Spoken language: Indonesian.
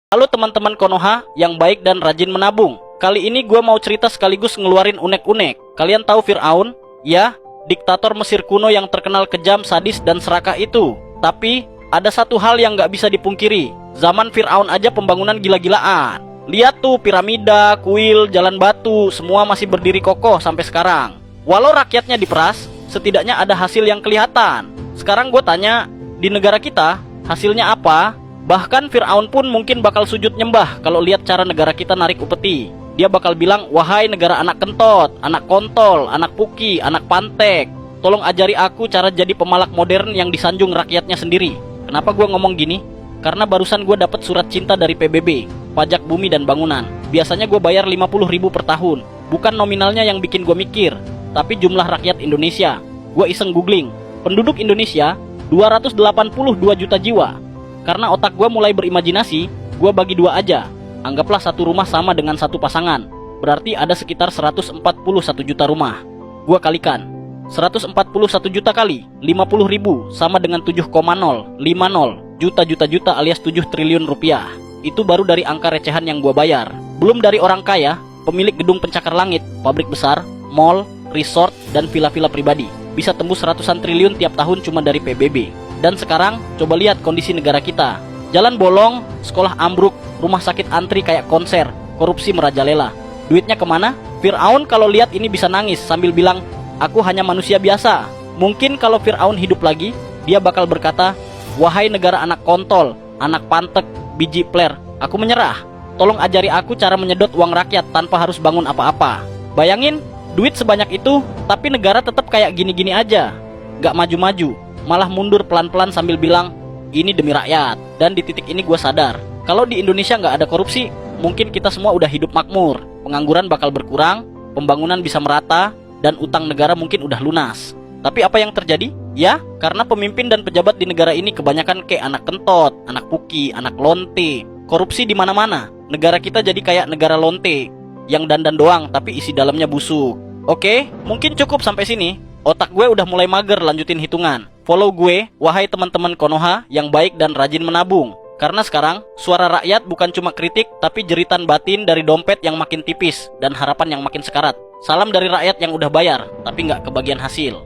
Halo teman-teman Konoha yang baik dan rajin menabung. Kali ini gue mau cerita sekaligus ngeluarin unek-unek. Kalian tahu Fir'aun? Ya, diktator Mesir kuno yang terkenal kejam, sadis, dan serakah itu. Tapi, ada satu hal yang gak bisa dipungkiri. Zaman Fir'aun aja pembangunan gila-gilaan. Lihat tuh piramida, kuil, jalan batu, semua masih berdiri kokoh sampai sekarang. Walau rakyatnya diperas, setidaknya ada hasil yang kelihatan. Sekarang gue tanya, di negara kita, hasilnya apa? Bahkan Fir'aun pun mungkin bakal sujud nyembah kalau lihat cara negara kita narik upeti. Dia bakal bilang, wahai negara anak kentot, anak kontol, anak puki, anak pantek, tolong ajari aku cara jadi pemalak modern yang disanjung rakyatnya sendiri. Kenapa gue ngomong gini? Karena barusan gue dapet surat cinta dari PBB, Pajak Bumi dan Bangunan. Biasanya gue bayar 50.000 per tahun. Bukan nominalnya yang bikin gue mikir, tapi jumlah rakyat Indonesia. Gue iseng googling, penduduk Indonesia 282 juta jiwa. Karena otak gue mulai berimajinasi, gue bagi dua aja. Anggaplah satu rumah sama dengan satu pasangan. Berarti ada sekitar 141 juta rumah. Gue kalikan 141 juta kali 50.000 sama dengan 7,050 juta alias 7 triliun rupiah. Itu baru dari angka recehan yang gue bayar. Belum dari orang kaya, pemilik gedung pencakar langit, pabrik besar, mall, resort, dan villa-villa pribadi. Bisa tembus ratusan triliun tiap tahun cuma dari PBB. Dan sekarang, coba lihat kondisi negara kita. Jalan bolong, sekolah ambruk, rumah sakit antri kayak konser, korupsi merajalela. Duitnya kemana? Fir'aun kalau lihat ini bisa nangis sambil bilang, aku hanya manusia biasa. Mungkin kalau Fir'aun hidup lagi, dia bakal berkata, wahai negara anak kontol, anak pantek, biji pler, aku menyerah. Tolong ajari aku cara menyedot uang rakyat tanpa harus bangun apa-apa. Bayangin, duit sebanyak itu, tapi negara tetap kayak gini-gini aja. Gak maju-maju. Malah mundur pelan-pelan sambil bilang, ini demi rakyat. Dan di titik ini gue sadar, kalau di Indonesia nggak ada korupsi, mungkin kita semua udah hidup makmur. Pengangguran bakal berkurang, pembangunan bisa merata, dan utang negara mungkin udah lunas. Tapi apa yang terjadi? Ya, karena pemimpin dan pejabat di negara ini kebanyakan kayak anak kentot, anak puki, anak lonte. Korupsi di mana-mana. Negara kita jadi kayak negara lonte, yang dandan doang tapi isi dalamnya busuk. Oke, mungkin cukup sampai sini. Otak gue udah mulai mager lanjutin hitungan. Follow gue, wahai teman-teman Konoha yang baik dan rajin menabung. Karena sekarang, suara rakyat bukan cuma kritik, tapi jeritan batin dari dompet yang makin tipis dan harapan yang makin sekarat. Salam dari rakyat yang udah bayar, tapi nggak kebagian hasil.